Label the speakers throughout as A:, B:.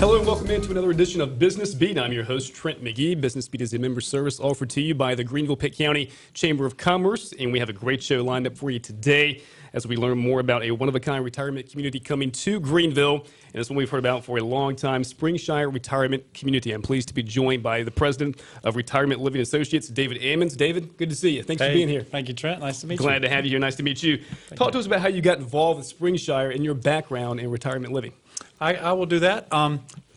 A: Hello and welcome into another edition of Business Beat. I'm your host, Trent McGee. Business Beat is a member service offered to you by the Greenville-Pitt County Chamber of Commerce, and we have a great show lined up for you today as we learn more about a one-of-a-kind retirement community coming to Greenville, and it's one we've heard about for a long time, Springshire Retirement Community. I'm pleased to be joined by the president of Retirement Living Associates, David Ammons. David, good to see you. Thanks for being here.
B: Thank you, Trent. Nice to meet you.
A: Glad to have you here. Nice to meet you. Talk to us about how you got involved with Springshire and your background in retirement living.
B: I will do that.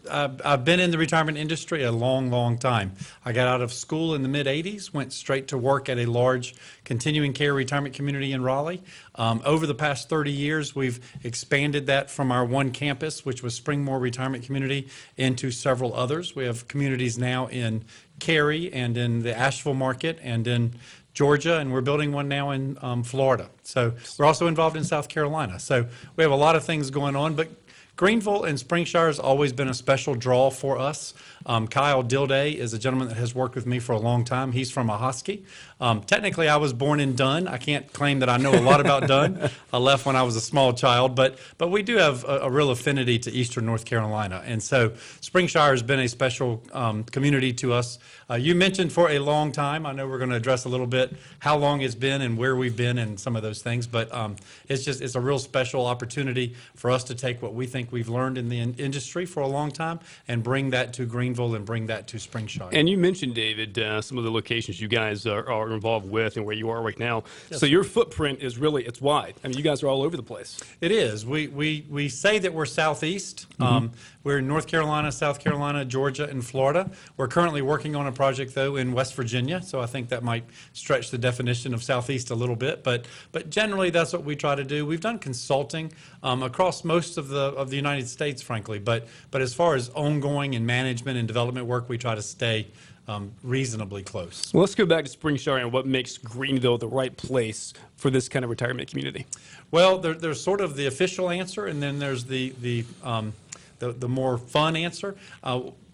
B: I've been in the retirement industry a long time. I got out of school in the mid-'80s, went straight to work at a large continuing care retirement community in Raleigh. Over the past 30 years, we've expanded that from our one campus, which was Springmore Retirement Community, into several others. We have communities now in Cary and in the Asheville market and in Georgia, and we're building one now in Florida. So we're also involved in South Carolina. So we have a lot of things going on, but Greenville and Springshire has always been a special draw for us. Kyle Dilday is a gentleman that has worked with me for a long time. He's from Ahoskie. Technically, I was born in Dunn. I can't claim that I know a lot about Dunn. I left when I was a small child, but we do have a real affinity to Eastern North Carolina. And so Springshire has been a special community to us. You mentioned for a long time. I know we're going to address a little bit how long it's been and where we've been and some of those things, but it's a real special opportunity for us to take what we think we've learned in the industry for a long time and bring that to Greenville and bring that to Springshire.
A: And you mentioned, David, some of the locations you guys are involved with and where you are right now.
B: Yes.
A: So your footprint is it's wide. I mean, you guys are all over the place.
B: It is. We say that we're southeast. We're in North Carolina, South Carolina, Georgia, and Florida. We're currently working on a project, though, in West Virginia, so I think that might stretch the definition of southeast a little bit. But generally, that's what we try to do. We've done consulting across most of the United States, frankly. But as far as ongoing and management and development work, we try to stay reasonably close.
A: Well, let's go back to Springshire and what makes Greenville the right place for this kind of retirement community.
B: Well, there's sort of the official answer, and then there's the more fun answer.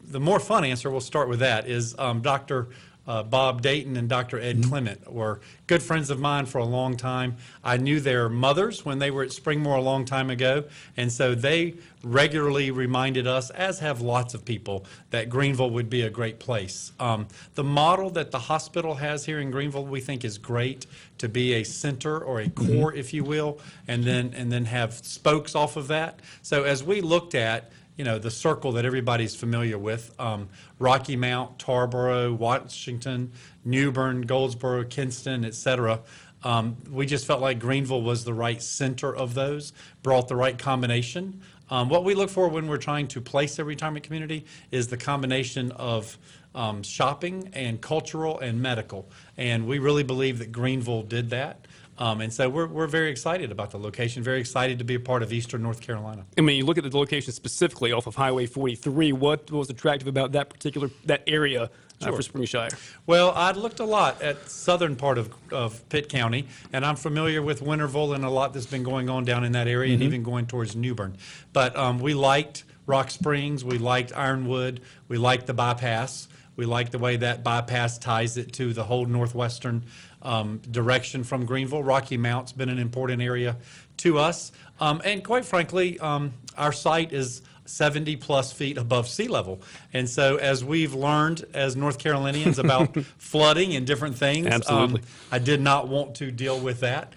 B: The more fun answer, we'll start with that, is Dr. Bob Dayton and Dr. Ed Clement were good friends of mine for a long time. I knew their mothers when they were at Springmore a long time ago, and so they regularly reminded us, as have lots of people, that Greenville would be a great place. The model that the hospital has here in Greenville we think is great, to be a center or a core, if you will, and then have spokes off of that. So as we looked at the circle that everybody's familiar with, Rocky Mount, Tarboro, Washington, New Bern, Goldsboro, Kinston, et cetera. We just felt like Greenville was the right center of those, brought the right combination. What we look for when we're trying to place a retirement community is the combination of shopping and cultural and medical. And we really believe that Greenville did that. And so we're very excited about the location, very excited to be a part of Eastern North Carolina.
A: I mean, you look at the location specifically off of Highway 43, what was attractive about that area for Springshire?
B: Well, I looked a lot at southern part of Pitt County, and I'm familiar with Winterville and a lot that's been going on down in that area and even going towards New Bern. But we liked Rock Springs, we liked Ironwood, we liked the bypass. We like the way that bypass ties it to the whole northwestern direction from Greenville. Rocky Mount's been an important area to us. And quite frankly, our site is 70 plus feet above sea level. And so as we've learned as North Carolinians about flooding and different things,
A: absolutely.
B: I did not want to deal with that.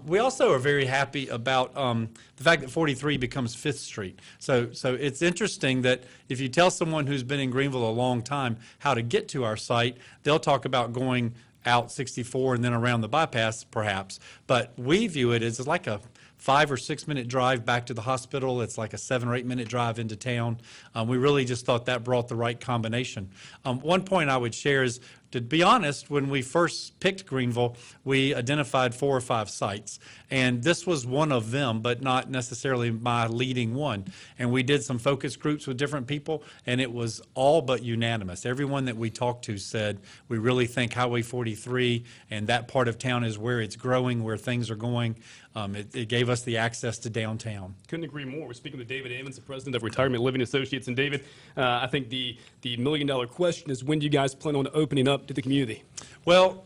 B: We also are very happy about the fact that 43 becomes 5th Street. So it's interesting that if you tell someone who's been in Greenville a long time how to get to our site, they'll talk about going out 64 and then around the bypass perhaps. But we view it as like a 5 or 6 minute drive back to the hospital. It's like a 7 or 8 minute drive into town. We really just thought that brought the right combination. One point I would share is, to be honest, when we first picked Greenville, we identified 4 or 5 sites. And this was one of them, but not necessarily my leading one. And we did some focus groups with different people, and it was all but unanimous. Everyone that we talked to said, we really think Highway 43 and that part of town is where it's growing, where things are going. It gave us the access to downtown.
A: Couldn't agree more. We're speaking with David Ammons, the president of Retirement Living Associates. And David, I think the $1 million question is, when do you guys plan on opening up up to the community?
B: Well,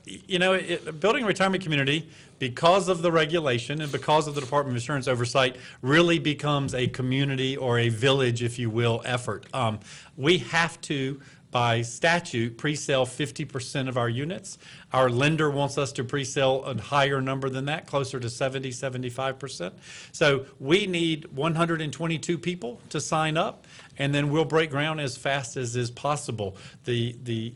B: building a retirement community, because of the regulation and because of the Department of Insurance oversight, really becomes a community or a village, if you will, effort. We have to, by statute, pre-sell 50% of our units. Our lender wants us to pre-sell a higher number than that, closer to 70, 75%. So we need 122 people to sign up, and then we'll break ground as fast as is possible. The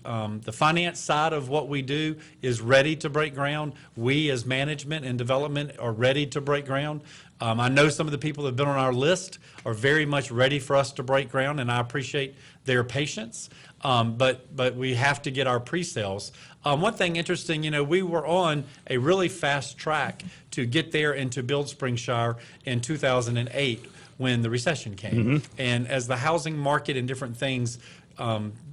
B: finance side of what we do is ready to break ground. We as management and development are ready to break ground. I know some of the people that have been on our list are very much ready for us to break ground, and I appreciate their patience. But we have to get our pre-sales. One thing interesting, we were on a really fast track to get there and to build Springshire in 2008 when the recession came. And as the housing market and different things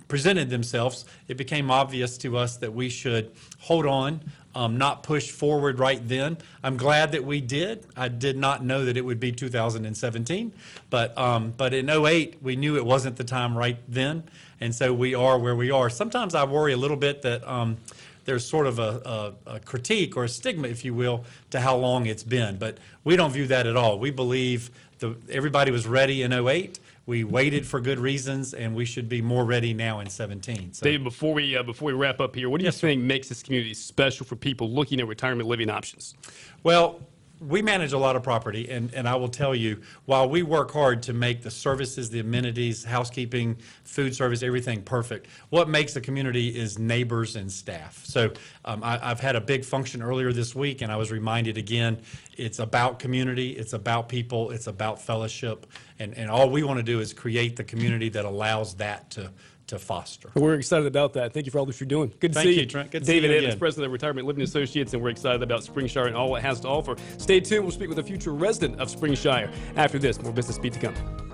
B: presented themselves, it became obvious to us that we should hold on, not push forward right then. I'm glad that we did. I did not know that it would be 2017, but in '08, we knew it wasn't the time right then, and so we are where we are. Sometimes I worry a little bit that there's sort of a critique or a stigma, if you will, to how long it's been, but we don't view that at all. We believe everybody was ready in '08. We waited for good reasons, and we should be more ready now in 17. So.
A: Dave, before we wrap up here, what do you think makes this community special for people looking at retirement living options?
B: Well, we manage a lot of property, and I will tell you, while we work hard to make the services, the amenities, housekeeping, food service, everything perfect, what makes a community is neighbors and staff. So I've had a big function earlier this week, and I was reminded again, it's about community, it's about people, it's about fellowship, and all we want to do is create the community that allows that to foster.
A: We're excited about that. Thank you for all that you're doing. Good to see you.
B: Thank you, Trent. Good to see you
A: David
B: again.
A: Evans, President of Retirement Living Associates, and we're excited about Springshire and all it has to offer. Stay tuned. We'll speak with a future resident of Springshire. After this, more Business Beat to come.